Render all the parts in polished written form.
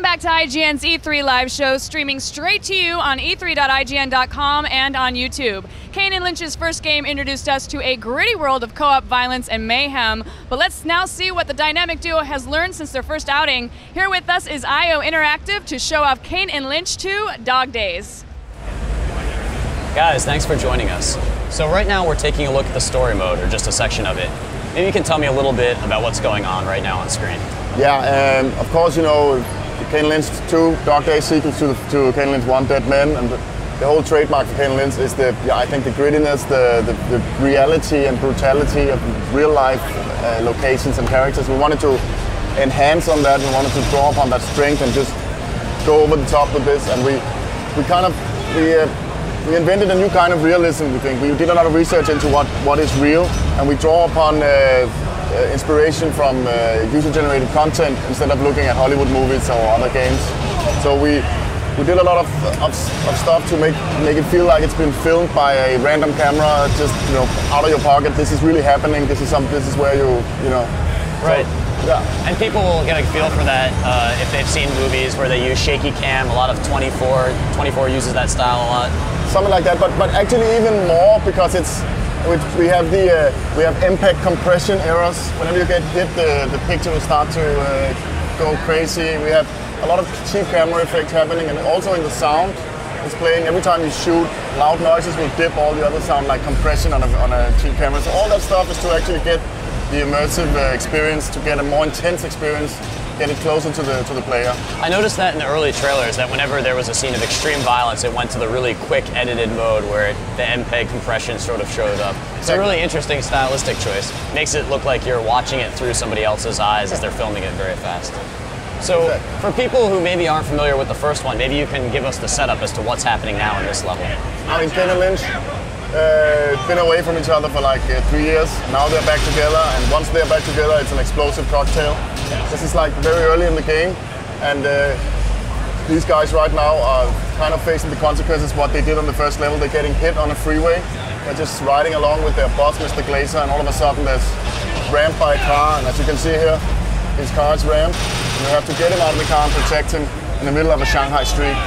Welcome back to IGN's E3 live show, streaming straight to you on e3.ign.com and on YouTube. Kane Lynch's first game introduced us to a gritty world of co-op violence and mayhem, but let's now see what the dynamic duo has learned since their first outing. Here with us is IO Interactive to show off Kane Lynch 2 Dog Days. Guys, thanks for joining us. So right now we're taking a look at the story mode, or just a section of it. Maybe you can tell me a little bit about what's going on right now on screen. Yeah, of course, you know, Kane Lynch 2 Dog Days sequel to Kane Lynch 1 Dead Men, and the whole trademark for Kane Lynch is I think the grittiness, the reality and brutality of real life locations and characters. We wanted to enhance on that. We wanted to draw upon that strength and just go over the top with this. And we invented a new kind of realism. We think we did a lot of research into what is real, and we draw upon inspiration from user-generated content instead of looking at Hollywood movies or other games. So we did a lot of stuff to make it feel like it's been filmed by a random camera, just out of your pocket. This is really happening. This is where you know. Right. So, yeah. And people will get a feel for that if they've seen movies where they use shaky cam. A lot of 24 uses that style a lot. Something like that, but actually even more, because we have impact compression errors. Whenever you get hit, the picture will start to go crazy. We have a lot of cheap camera effects happening, and also in the sound it's playing. Every time you shoot, loud noises will dip all the other sound, like compression on a cheap camera. So all that stuff is to actually get the immersive experience, to get a more intense experience, get it closer to the player. I noticed that in the early trailers, that whenever there was a scene of extreme violence, it went to the really quick edited mode where the MPEG compression sort of showed up. It's a really interesting stylistic choice. Makes it look like you're watching it through somebody else's eyes as they're filming it very fast. So for people who maybe aren't familiar with the first one, maybe you can give us the setup as to what's happening now in this level. I mean, Kane and Lynch been away from each other for like 3 years. Now they're back together, and once they're back together, it's an explosive cocktail. This is like very early in the game, and these guys right now are kind of facing the consequences of what they did on the first level. They're getting hit on a freeway. They're just riding along with their boss, Mr. Glazer, and all of a sudden there's rammed by a car, and as you can see here, his car is rammed. And you have to get him out of the car and protect him in the middle of a Shanghai street.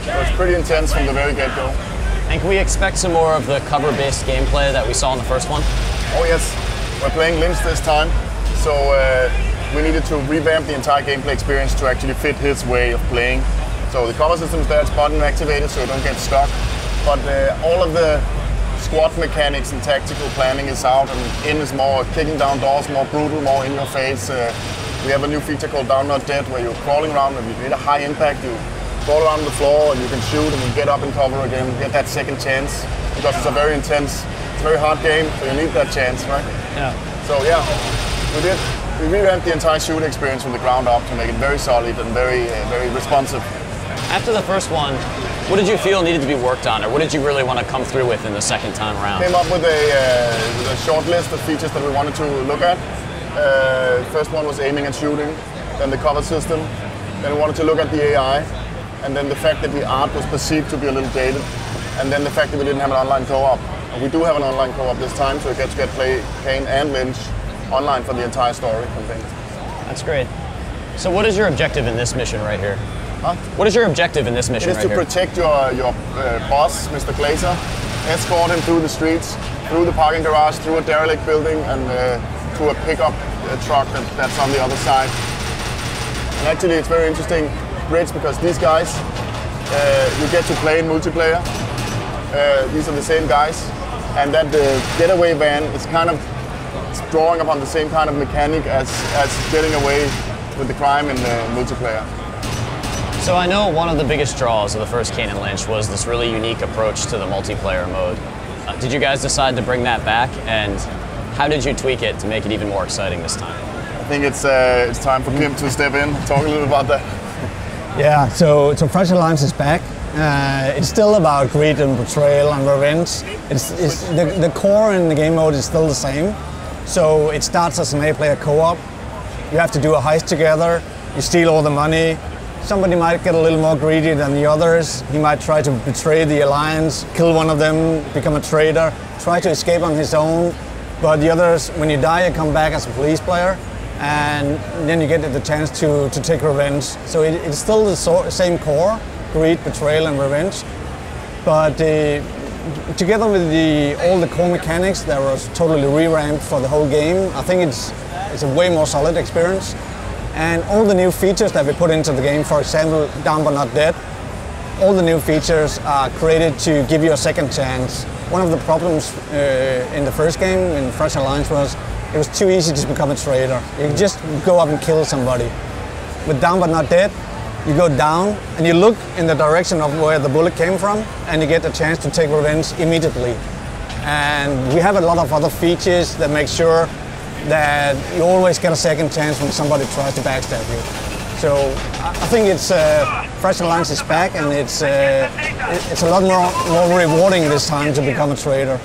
So it's pretty intense from the very get-go. And can we expect some more of the cover-based gameplay that we saw in the first one? Oh yes, we're playing Lynch this time, so we needed to revamp the entire gameplay experience to actually fit his way of playing. So the cover system's there, it's button activated so you don't get stuck, but all of the squad mechanics and tactical planning is out, and in is more kicking down doors, more brutal, more in your face. We have a new feature called Down Not Dead, where you're crawling around, and if you hit a high impact, you crawl around the floor and you can shoot and you get up and cover again, get that second chance, because it's a very intense, it's a very hard game, so you need that chance, right? Yeah. So yeah, we revamped the entire shooting experience from the ground up to make it very solid and very responsive. After the first one, what did you feel needed to be worked on, or what did you really want to come through with in the second time around? Came up with a short list of features that we wanted to look at. First one was aiming and shooting, then the cover system, then we wanted to look at the AI, and then the fact that the art was perceived to be a little dated, and then the fact that we didn't have an online co-op. We do have an online co-op this time, so we get to play Kane and Lynch online for the entire story campaign. That's great. So what is your objective in this mission right here? Huh? What is your objective in this mission right here? It is to protect your boss, Mr. Glazer, escort him through the streets, through the parking garage, through a derelict building, and to a pickup truck that's on the other side. And actually it's very interesting bridge, because these guys, you get to play in multiplayer. These are the same guys, and that getaway van is kind of drawing upon the same kind of mechanic as getting away with the crime in multiplayer. So I know one of the biggest draws of the first Kane Lynch was this really unique approach to the multiplayer mode. Did you guys decide to bring that back, and how did you tweak it to make it even more exciting this time? I think it's time for Kim to step in, talk a little about that. Yeah, so Fresh Alliance is back. It's still about greed and betrayal and revenge. The core in the game mode is still the same. So it starts as an 8-player co-op. You have to do a heist together. You steal all the money. Somebody might get a little more greedy than the others. He might try to betray the alliance, kill one of them, become a traitor, try to escape on his own. But the others, when you die, you come back as a police player. and then you get the chance to take revenge. So it's still the same core, greed, betrayal, and revenge, but together with all the core mechanics that was totally revamped for the whole game, I think it's a way more solid experience. And all the new features that we put into the game, for example, Down But Not Dead, all the new features are created to give you a second chance. One of the problems in the first game, in Fresh Alliance, was it was too easy to become a traitor. You just go up and kill somebody. With Down But Not Dead, you go down and you look in the direction of where the bullet came from, and you get a chance to take revenge immediately. And we have a lot of other features that make sure that you always get a second chance when somebody tries to backstab you. So I think it's Fresh Alliance is back, and it's a lot more rewarding this time to become a traitor.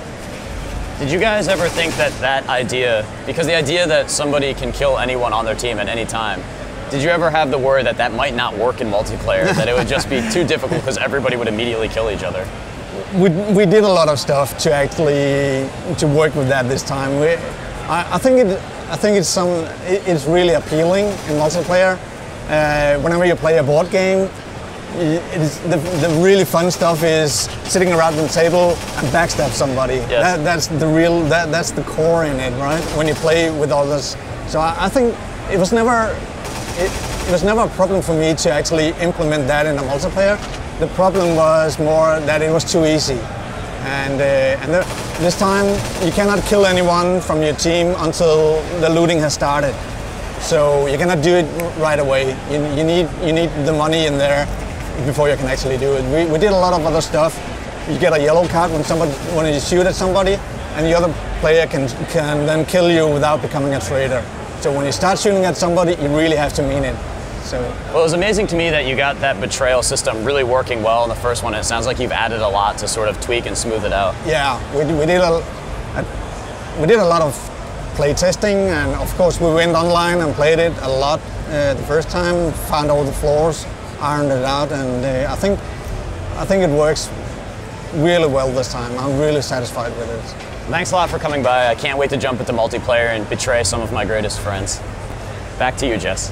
Did you guys ever think that idea, because the idea that somebody can kill anyone on their team at any time, did you ever have the worry that that might not work in multiplayer, that it would just be too difficult because everybody would immediately kill each other? We did a lot of stuff to work with that this time. I think it's really appealing in multiplayer. Whenever you play a board game, the really fun stuff is sitting around the table and backstab somebody. Yes. That's the core in it, right? When you play with others. So I think it was never a problem for me to actually implement that in a multiplayer. The problem was more that it was too easy. And this time you cannot kill anyone from your team until the looting has started. So you cannot do it right away. You need the money in there before you can actually do it. We did a lot of other stuff. You get a yellow card when you shoot at somebody, and the other player can then kill you without becoming a traitor. So when you start shooting at somebody, you really have to mean it. So. Well, it was amazing to me that you got that betrayal system really working well in the first one. It sounds like you've added a lot to sort of tweak and smooth it out. Yeah, we did a lot of play testing, and of course we went online and played it a lot the first time, found all the flaws, ironed it out, and I think it works really well this time. I'm really satisfied with it. Thanks a lot for coming by. I can't wait to jump into multiplayer and betray some of my greatest friends. Back to you, Jess.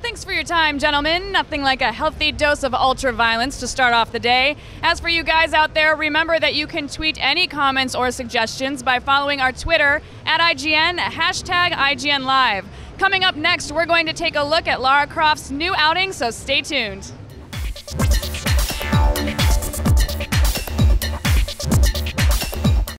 Thanks for your time, gentlemen. Nothing like a healthy dose of ultra-violence to start off the day. As for you guys out there, remember that you can tweet any comments or suggestions by following our Twitter @IGN, #IGN Live. Coming up next, we're going to take a look at Lara Croft's new outing, so stay tuned.